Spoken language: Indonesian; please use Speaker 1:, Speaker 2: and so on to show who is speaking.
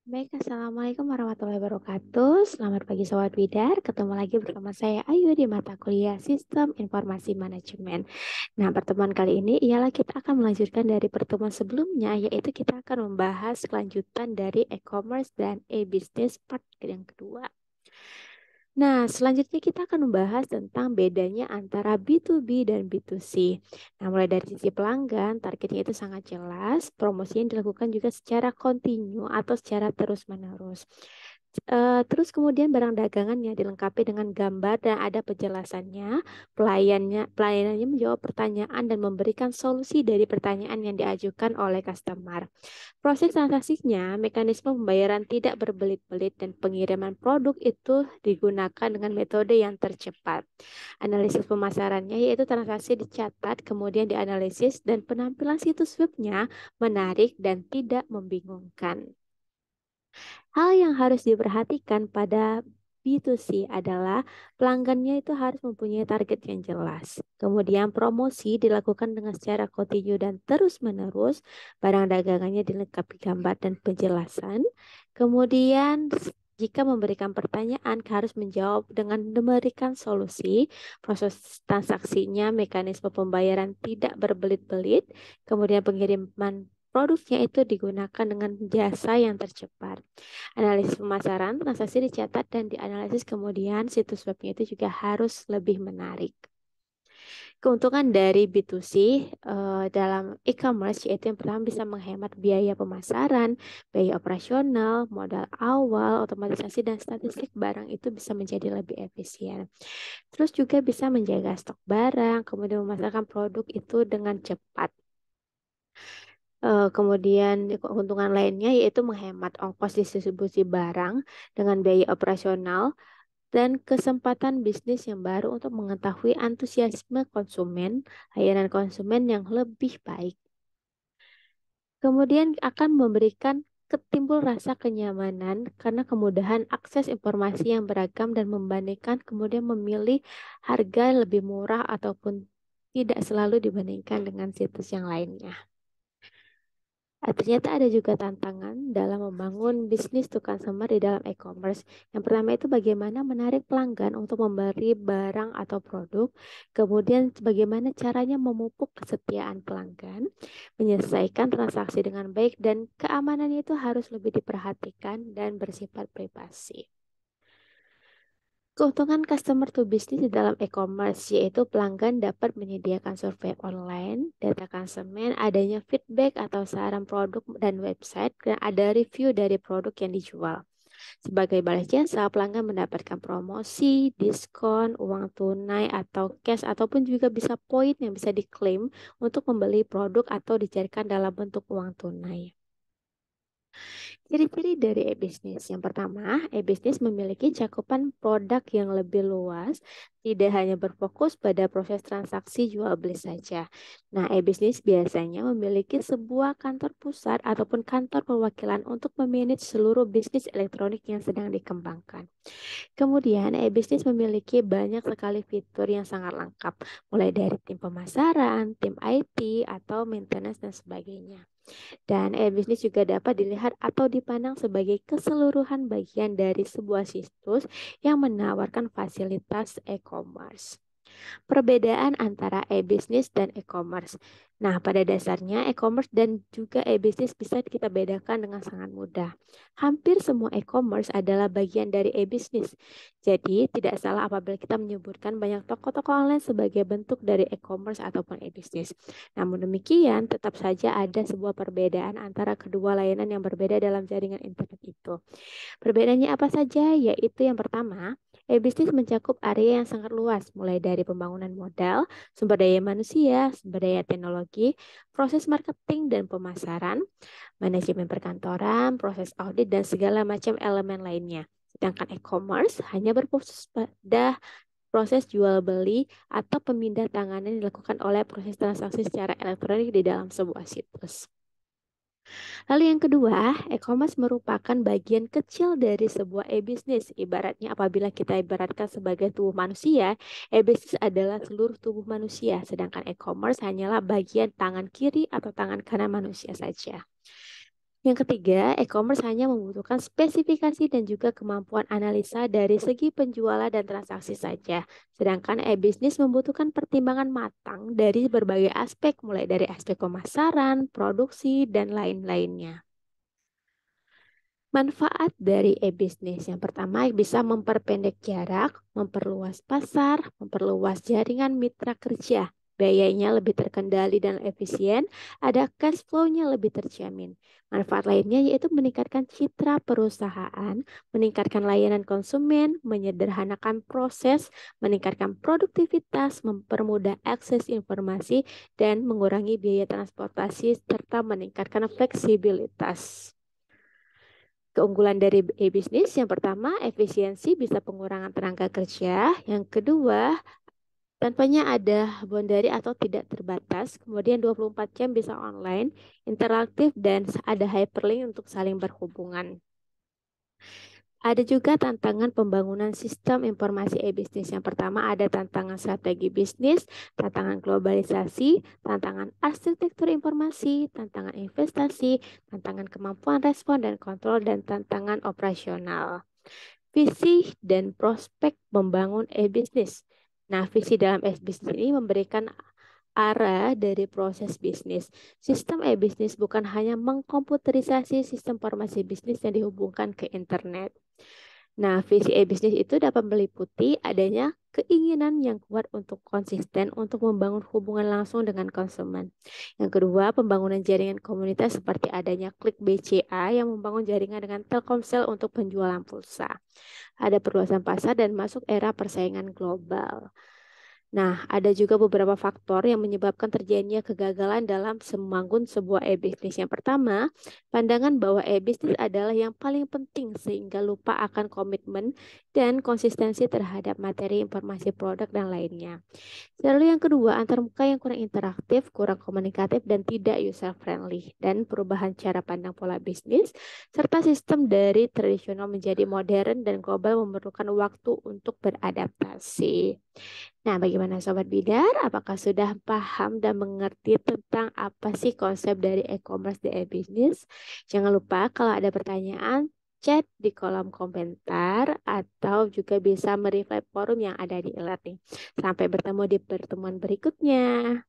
Speaker 1: Baik, Assalamualaikum warahmatullahi wabarakatuh. Selamat pagi Sobat Widar. Ketemu lagi bersama saya Ayu di mata kuliah Sistem Informasi Manajemen. Nah, pertemuan kali ini ialah kita akan melanjutkan dari pertemuan sebelumnya, yaitu kita akan membahas kelanjutan dari e-commerce dan e-business part yang kedua. Nah, selanjutnya kita akan membahas tentang bedanya antara B2B dan B2C. Nah, mulai dari sisi pelanggan, targetnya itu sangat jelas, promosinya dilakukan juga secara kontinu atau secara terus-menerus. Terus kemudian barang dagangannya dilengkapi dengan gambar dan ada penjelasannya, pelayanannya menjawab pertanyaan dan memberikan solusi dari pertanyaan yang diajukan oleh customer. Proses transaksinya, mekanisme pembayaran tidak berbelit-belit dan pengiriman produk itu digunakan dengan metode yang tercepat. Analisis pemasarannya yaitu transaksi dicatat, kemudian dianalisis dan penampilan situs webnya menarik dan tidak membingungkan. Hal yang harus diperhatikan pada B2C adalah pelanggannya itu harus mempunyai target yang jelas. Kemudian promosi dilakukan dengan secara kontinu dan terus-menerus. Barang dagangannya dilengkapi gambar dan penjelasan. Kemudian jika memberikan pertanyaan harus menjawab dengan memberikan solusi. Proses transaksinya, mekanisme pembayaran tidak berbelit-belit. Kemudian pengiriman produknya itu digunakan dengan jasa yang tercepat. Analisis pemasaran, transaksi dicatat dan dianalisis kemudian situs webnya itu juga harus lebih menarik. Keuntungan dari B2C dalam e-commerce yaitu yang pertama bisa menghemat biaya pemasaran, biaya operasional, modal awal, otomatisasi dan statistik barang itu bisa menjadi lebih efisien. Terus juga bisa menjaga stok barang, kemudian memasarkan produk itu dengan cepat. Kemudian keuntungan lainnya yaitu menghemat ongkos distribusi barang dengan biaya operasional dan kesempatan bisnis yang baru untuk mengetahui antusiasme konsumen, layanan konsumen yang lebih baik. Kemudian akan memberikan ketimbul rasa kenyamanan karena kemudahan akses informasi yang beragam dan membandingkan kemudian memilih harga lebih murah ataupun tidak selalu dibandingkan dengan situs yang lainnya. Ternyata ada juga tantangan dalam membangun bisnis to consumer di dalam e-commerce. Yang pertama itu bagaimana menarik pelanggan untuk membeli barang atau produk. Kemudian bagaimana caranya memupuk kesetiaan pelanggan, menyelesaikan transaksi dengan baik dan keamanannya itu harus lebih diperhatikan dan bersifat privasi. Keuntungan customer to business di dalam e-commerce yaitu pelanggan dapat menyediakan survei online, data konsumen, adanya feedback atau saran produk dan website, dan ada review dari produk yang dijual. Sebagai balas jasa, pelanggan mendapatkan promosi, diskon, uang tunai atau cash ataupun juga bisa poin yang bisa diklaim untuk membeli produk atau dicarikan dalam bentuk uang tunai. Ciri-ciri dari e-bisnis. Yang pertama, e-bisnis memiliki cakupan produk yang lebih luas, tidak hanya berfokus pada proses transaksi jual beli saja. Nah, e-bisnis biasanya memiliki sebuah kantor pusat ataupun kantor perwakilan untuk memanage seluruh bisnis elektronik yang sedang dikembangkan. Kemudian, e-bisnis memiliki banyak sekali fitur yang sangat lengkap, mulai dari tim pemasaran, tim IT, atau maintenance dan sebagainya. Dan e-bisnis juga dapat dilihat atau dipandang sebagai keseluruhan bagian dari sebuah situs yang menawarkan fasilitas e-commerce. Perbedaan antara e-bisnis dan e-commerce. Nah, pada dasarnya e-commerce dan juga e-bisnis bisa kita bedakan dengan sangat mudah. Hampir semua e-commerce adalah bagian dari e-bisnis. Jadi, tidak salah apabila kita menyebutkan banyak toko-toko online sebagai bentuk dari e-commerce ataupun e-bisnis. Namun demikian, tetap saja ada sebuah perbedaan antara kedua layanan yang berbeda dalam jaringan internet itu. Perbedaannya apa saja? Yaitu yang pertama, e-bisnis mencakup area yang sangat luas, mulai dari pembangunan modal, sumber daya manusia, sumber daya teknologi, proses marketing dan pemasaran, manajemen perkantoran, proses audit, dan segala macam elemen lainnya. Sedangkan e-commerce hanya berfokus pada proses jual beli atau pemindah tanganan yang dilakukan oleh proses transaksi secara elektronik di dalam sebuah situs. Lalu yang kedua, e-commerce merupakan bagian kecil dari sebuah e-bisnis. Ibaratnya apabila kita ibaratkan sebagai tubuh manusia, e-bisnis adalah seluruh tubuh manusia, sedangkan e-commerce hanyalah bagian tangan kiri atau tangan kanan manusia saja. Yang ketiga, e-commerce hanya membutuhkan spesifikasi dan juga kemampuan analisa dari segi penjualan dan transaksi saja. Sedangkan e-bisnis membutuhkan pertimbangan matang dari berbagai aspek, mulai dari aspek pemasaran, produksi, dan lain-lainnya. Manfaat dari e-bisnis yang pertama bisa memperpendek jarak, memperluas pasar, memperluas jaringan mitra kerja. Biayanya lebih terkendali dan efisien, ada cash flow-nya lebih terjamin. Manfaat lainnya yaitu meningkatkan citra perusahaan, meningkatkan layanan konsumen, menyederhanakan proses, meningkatkan produktivitas, mempermudah akses informasi, dan mengurangi biaya transportasi serta meningkatkan fleksibilitas. Keunggulan dari e-bisnis yang pertama, efisiensi bisa pengurangan tenaga kerja. Yang kedua, tanpanya ada boundary atau tidak terbatas. Kemudian 24 jam bisa online, interaktif, dan ada hyperlink untuk saling berhubungan. Ada juga tantangan pembangunan sistem informasi e-bisnis. Yang pertama ada tantangan strategi bisnis, tantangan globalisasi, tantangan arsitektur informasi, tantangan investasi, tantangan kemampuan respon dan kontrol, dan tantangan operasional. Visi dan prospek membangun e-bisnis. Nah, visi dalam e-bisnis ini memberikan arah dari proses bisnis. Sistem e-bisnis bukan hanya mengkomputerisasi sistem informasi bisnis yang dihubungkan ke internet. Nah, visi e-bisnis itu dapat meliputi adanya keinginan yang kuat untuk konsisten untuk membangun hubungan langsung dengan konsumen. Yang kedua, pembangunan jaringan komunitas seperti adanya Klik BCA yang membangun jaringan dengan Telkomsel untuk penjualan pulsa. Ada perluasan pasar dan masuk era persaingan global. Nah, ada juga beberapa faktor yang menyebabkan terjadinya kegagalan dalam membangun sebuah e-bisnis. Yang pertama, pandangan bahwa e-bisnis adalah yang paling penting sehingga lupa akan komitmen dan konsistensi terhadap materi informasi produk dan lainnya. Lalu yang kedua, antarmuka yang kurang interaktif, kurang komunikatif, dan tidak user-friendly. Dan perubahan cara pandang pola bisnis, serta sistem dari tradisional menjadi modern dan global memerlukan waktu untuk beradaptasi. Nah, bagaimana Sobat Bidar? Apakah sudah paham dan mengerti tentang apa sih konsep dari e-commerce di e-business? Jangan lupa kalau ada pertanyaan, chat di kolom komentar atau juga bisa mereply forum yang ada di alert nih. Sampai bertemu di pertemuan berikutnya.